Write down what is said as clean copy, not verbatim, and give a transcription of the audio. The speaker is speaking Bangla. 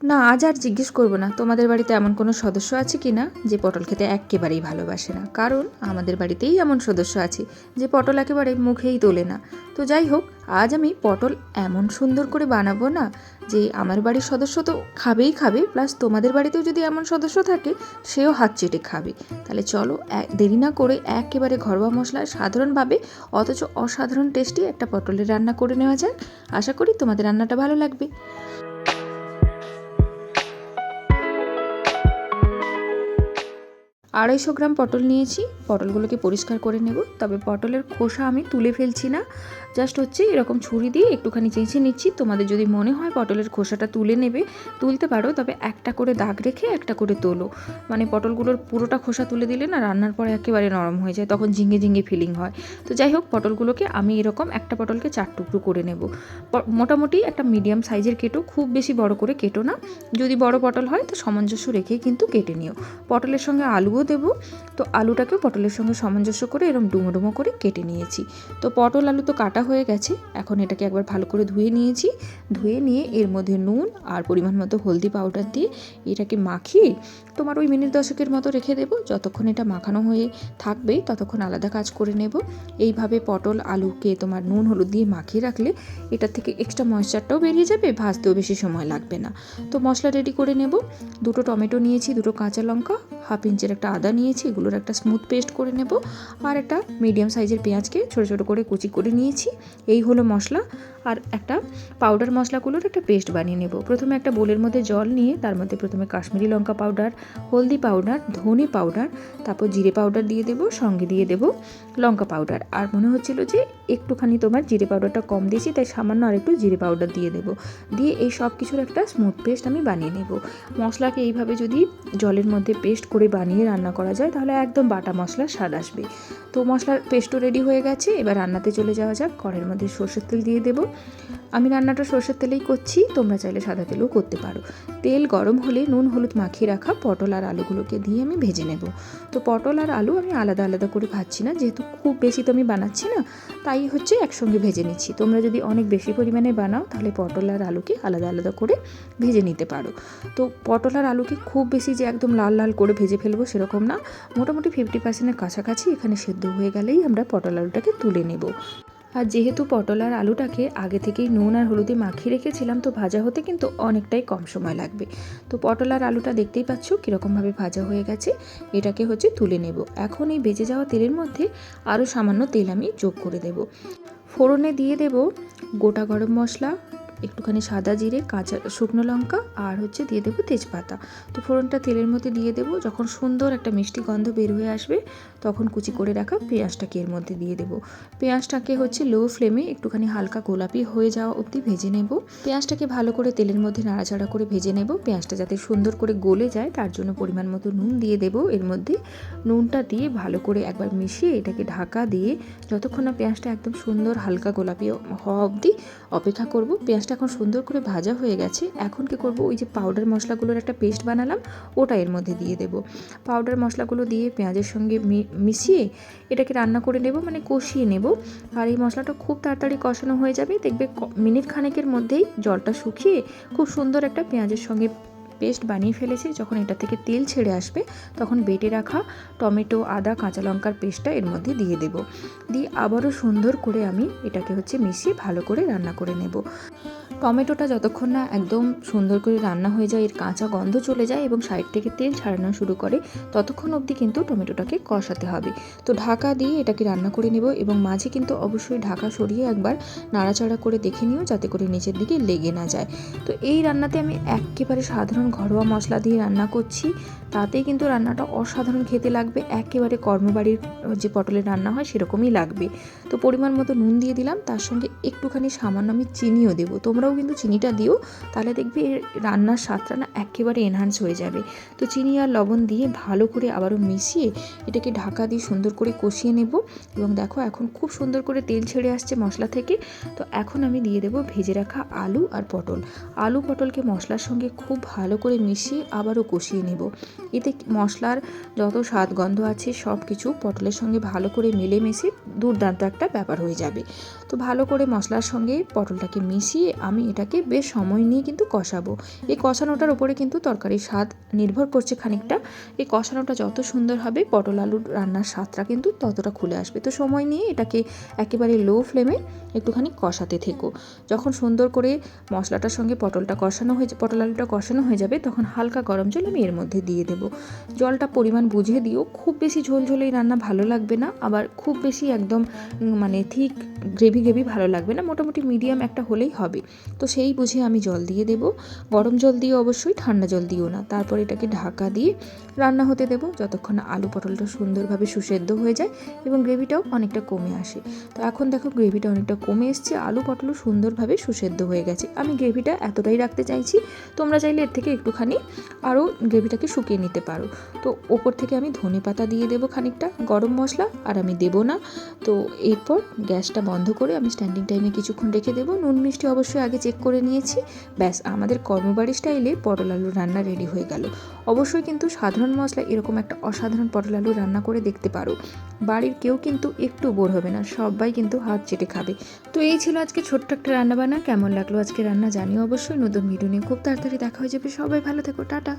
না, আজ আর জিজ্ঞেস করবো না তোমাদের বাড়িতে এমন কোনো সদস্য আছে কি না যে পটল খেতে একেবারেই ভালোবাসে না, কারণ আমাদের বাড়িতেই এমন সদস্য আছে যে পটল একেবারে মুখেই তোলে না। তো যাই হোক, আজ আমি পটল এমন সুন্দর করে বানাবো না যে আমার বাড়ির সদস্য তো খাবেই খাবে, প্লাস তোমাদের বাড়িতেও যদি এমন সদস্য থাকে সেও হাত চেটে খাবে। তাহলে চলো দেরি না করে একেবারে ঘরোয়া মশলায় সাধারণভাবে অথচ অসাধারণ টেস্টি একটা পটলের রান্না করে নেওয়া যাক। আশা করি তোমাদের রান্নাটা ভালো লাগবে। 250 গ্রাম পটল নিয়েছি। পটলগুলোকে পরিষ্কার করে নেব, তবে পটলের খোসা আমি তুলে ফেলছি না, জাস্ট হচ্ছে এরকম ছুরি দিয়ে একটুখানি চেঁচে নিচ্ছি। তোমাদের যদি মনে হয় পটলের খোসাটা তুলে নেবে তুলতে পারো, তবে একটা করে দাগ রেখে একটা করে তোলো। মানে পটলগুলোর পুরোটা খোসা তুলে দিলে না রান্নার পরে একেবারে নরম হয়ে যায়, তখন ঝিঙে ঝিঙে ফিলিং হয়। তো যাই হোক, পটলগুলোকে আমি এরকম একটা পটলকে 4 টুকরো করে নেব। মোটামুটি একটা মিডিয়াম সাইজের কেটো, খুব বেশি বড় করে কেটো না। যদি বড় পটল হয় তো সামঞ্জস্য রেখেই কিন্তু কেটে নিও। পটলের সঙ্গে আলুও দেব, তো আলুটাকেও পটলের সঙ্গে সামঞ্জস্য করে এরকম ডুমো ডুমো করে কেটে নিয়েছি। তো পটল আলু তো কাটা হয়ে গেছে, এখন এটাকে একবার ভালো করে ধুয়ে নিয়েছি। ধুয়ে নিয়ে এর মধ্যে নুন আর পরিমাণ মতো হলদি পাউডার দিয়ে এটাকে মাখিয়ে তোমার ওই মিনিট 10 মতো রেখে দেবো। যতক্ষণ এটা মাখানো হয়ে থাকবে ততক্ষণ আলাদা কাজ করে নেব। এইভাবে পটল আলুকে তোমার নুন হলুদ দিয়ে মাখিয়ে রাখলে এটা থেকে এক্সট্রা ময়েশ্চারটাও বেরিয়ে যাবে, ভাজতেও বেশি সময় লাগবে না। তো মশলা রেডি করে নেব। 2 টমেটো নিয়েছি, 2 কাঁচা লঙ্কা, 1/2 ইঞ্চের একটা আদা নিয়েছি, এগুলোর একটা স্মুথ পেস্ট করে নেব। আর একটা মিডিয়াম সাইজের পেঁয়াজকে ছোটো ছোটো করে কুচি করে নিয়েছি। এই হলো মশলা। আর একটা পাউডার মশলাগুলোর একটা পেস্ট বানিয়ে নেব। প্রথমে একটা বোলের মধ্যে জল নিয়ে তার মধ্যে প্রথমে কাশ্মীরি লঙ্কা পাউডার, হলদি পাউডার, ধনে পাউডার, তারপর জিরে পাউডার দিয়ে দেবো, সঙ্গে দিয়ে দেবো লঙ্কা পাউডার। আর মনে হচ্ছিল যে একটুখানি তোমার জিরে পাউডারটা কম দিয়েছি, তাই সামান্য আর একটু জিরে পাউডার দিয়ে দেবো। দিয়ে এই সব কিছুর একটা স্মুথ পেস্ট আমি বানিয়ে নেব। মশলাকে এইভাবে যদি জলের মধ্যে পেস্ট করে বানিয়ে রান্না করা যায় তাহলে একদম বাটা মশলার স্বাদ আসবে। তো মশলার পেস্টও রেডি হয়ে গেছে, এবার রান্নাতে চলে যাওয়া যাক। কড়াইয়ের মধ্যে সরষের তেল দিয়ে দেবো। আমি রান্নাটা সরষের তেলেই করছি, তোমরা চাইলে সাদা তেলও করতে পারো। তেল গরম হলে নুন হলুদ মাখিয়ে রাখা পটল আর আলুগুলোকে দিয়ে আমি ভেজে নেব। তো পটল আর আলু আমি আলাদা আলাদা করে ভাজছি না, যেহেতু খুব বেশি তো আমি বানাচ্ছি না, তাই হচ্ছে একসঙ্গে ভেজে নিচ্ছি। তোমরা যদি অনেক বেশি পরিমাণে বানাও তাহলে পটল আর আলুকে আলাদা আলাদা করে ভেজে নিতে পারো। তো পটল আর আলুকে খুব বেশি যে একদম লাল লাল করে ভেজে ফেলবো সেরকম না, মোটামুটি 50%-এর কাছাকাছি এখানে সেদ্ধ হয়ে গেলেই আমরা পটল আলুটাকে তুলে নেব। আর যেহেতু পটল আর আলুটাকে আগে থেকেই নুন আর হলুদে মাখিয়ে রেখেছিলাম, তো ভাজা হতে কিন্তু অনেকটাই কম সময় লাগবে। তো পটল আর আলুটা দেখতেই পাচ্ছ কীরকমভাবে ভাজা হয়ে গেছে, এটাকে হচ্ছে তুলে নেব। এখন এই বেজে যাওয়া তেলের মধ্যে আরও সামান্য তেল আমি যোগ করে দেব। ফোড়নে দিয়ে দেব গোটা গরম মশলা, একটুখানি সাদা জিরে, কাঁচা শুকনো লঙ্কা, আর হচ্ছে দিয়ে দেবো তেজপাতা। তো ফোড়নটা তেলের মধ্যে দিয়ে দেবো। যখন সুন্দর একটা মিষ্টি গন্ধ বের হয়ে আসবে তখন কুচি করে রাখা পেঁয়াজটাকে এর মধ্যে দিয়ে দেবো। পেঁয়াজটাকে হচ্ছে লো ফ্লেমে একটুখানি হালকা গোলাপি হয়ে যাওয়া অবধি ভেজে নেব। পেঁয়াজটাকে ভালো করে তেলের মধ্যে নাড়াচাড়া করে ভেজে নেব। পেঁয়াজটা যাতে সুন্দর করে গলে যায় তার জন্য পরিমাণ মতো নুন দিয়ে দেবো এর মধ্যে। নুনটা দিয়ে ভালো করে একবার মিশিয়ে এটাকে ঢাকা দিয়ে যতক্ষণ না পেঁয়াজটা একদম সুন্দর হালকা গোলাপি হওয়া অবধি অপেক্ষা করব। পেঁয়াজটা এখন সুন্দর করে ভাজা হয়ে গেছে। এখন কি করব, ওই যে পাউডার মশলাগুলোর একটা পেস্ট বানালাম ওটা এর মধ্যে দিয়ে দেব। পাউডার মশলাগুলো দিয়ে পেঁয়াজের সঙ্গে মিশিয়ে এটাকে রান্না করে নেব, মানে কষিয়ে নেব। আর এই মশলাটা খুব তাড়াতাড়ি কষানো হয়ে যাবে, দেখবে মিনিট খানেকের মধ্যেই জলটা শুকিয়ে খুব সুন্দর একটা পেঁয়াজের সঙ্গে পেস্ট বানিয়ে ফেলেছি। যখন এটা থেকে তেল ছেড়ে আসবে তখন বেটে রাখা টমেটো, আদা, কাঁচা লঙ্কার পেস্টটা এর মধ্যে দিয়ে দেব। দিয়ে আবারও সুন্দর করে আমি এটাকে হচ্ছে মিশিয়ে ভালো করে রান্না করে নেব। টমেটোটা যতক্ষণ না একদম সুন্দর করে রান্না হয়ে যায়, এর কাঁচা গন্ধ চলে যায় এবং সাইড থেকে তেল ছাড়ানো শুরু করে, ততক্ষণ অবধি কিন্তু টমেটোটাকে কষাতে হবে। তো ঢাকা দিয়ে এটাকে রান্না করে নেব এবং মাঝে কিন্তু অবশ্যই ঢাকা সরিয়ে একবার নাড়াচাড়া করে দেখে নিও যাতে করে নিচের দিকে লেগে না যায়। তো এই রান্নাতে আমি একেবারে সাধারণ ঘরোয়া মশলা দিয়ে রান্না করছি, তাতেই কিন্তু রান্নাটা অসাধারণ খেতে লাগবে, একেবারে কর্মবাড়ির যে পটলের রান্না হয় সেরকমই লাগবে। তো পরিমাণ মতো নুন দিয়ে দিলাম, তার সঙ্গে একটুখানি সামান্য আমি চিনিও দেবো। তোমরাও কিন্তু চিনিটা দিও, তাহলে দেখবে এর রান্নার স্বাদটা না একেবারে এনহান্স হয়ে যাবে। তো চিনি আর লবণ দিয়ে ভালো করে আবারও মিশিয়ে এটাকে ঢাকা দিয়ে সুন্দর করে কষিয়ে নেব। এবং দেখো এখন খুব সুন্দর করে তেল ছেড়ে আসছে মশলা থেকে। তো এখন আমি দিয়ে দেবো ভেজে রাখা আলু আর পটল। আলু পটলকে মশলার সঙ্গে খুব ভালো করে মিশিয়ে আবারও কষিয়ে নেব। এতে মশলার যত স্বাদ গন্ধ আছে সব কিছু পটলের সঙ্গে ভালো করে মিলেমিশে দুর্দান্ত একটা ব্যাপার হয়ে যাবে। তো ভালো করে মশলার সঙ্গে পটলটাকে মিশিয়ে আমি এটাকে বেশ সময় নিয়ে কিন্তু কষাবো। এই কষানোটার উপরে কিন্তু তরকারির স্বাদ নির্ভর করছে খানিকটা। এই কষানোটা যত সুন্দর হবে পটল আলুর রান্নার স্বাদটা কিন্তু ততটা খুলে আসবে। তো সময় নিয়ে এটাকে একেবারে লো ফ্লেমে একটুখানি কষাতে থেকো। যখন সুন্দর করে মশলাটার সঙ্গে পটল আলুটা কষানো হয়ে যাবে তখন হালকা গরম জল আমি এর মধ্যে দিয়ে দেবো। জলটা পরিমাণ বুঝে দিও। খুব বেশি ঝোল এই রান্না ভালো লাগবে না, আবার খুব বেশি একদম মানে ঠিক গ্রেভি ভালো লাগবে না, মোটামুটি মিডিয়াম একটা হলেই হবে। তো সেই বুঝে আমি জল দিয়ে দেবো। গরম জল দিয়ে অবশ্যই, ঠান্ডা জল দিও না। তারপর এটাকে ঢাকা দিয়ে রান্না হতে দেবো যতক্ষণ না আলু পটলটা সুন্দরভাবে সুসেদ্ধ হয়ে যায় এবং গ্রেভিটাও অনেকটা কমে আসে। তো এখন দেখো গ্রেভিটা অনেকটা কমে এসছে, আলু পটলও সুন্দরভাবে সুসেদ্ধ হয়ে গেছে। আমি গ্রেভিটা এতটাই রাখতে চাইছি, তোমরা চাইলে এর থেকে একটুখানি আরও গ্রেভিটাকে শুকিয়ে নিতে পারো। তো ওপর থেকে আমি ধনেপাতা দিয়ে দেবো খানিকটা, গরম মশলা আর আমি দেবো না। তো এরপর গ্যাসটা বন্ধ করে আমি স্ট্যান্ডিং টাইমে কিছুক্ষণ রেখে দেবো। নুন মিষ্টি অবশ্যই আগে চেক করে নিয়েছি। ব্যাস, আমাদের কর্মবাড়ি স্টাইলে পটল আলুর রান্না রেডি হয়ে গেল। অবশ্যই কিন্তু সাধারণ মশলা এরকম একটা অসাধারণ পটল আলু রান্না করে দেখতে পারো। বাড়ির কেউ কিন্তু একটু বোর হবে না, সবাই কিন্তু হাত চেটে খাবে। তো এই ছিল আজকে ছোট্ট একটা রান্নাবান্না। কেমন লাগলো আজকে রান্না জানিও অবশ্যই। নতুন ভিডিও নিয়ে খুব তাড়াতাড়ি দেখা হয়ে যাবে। সবাই ভালো থেকো, টাটা।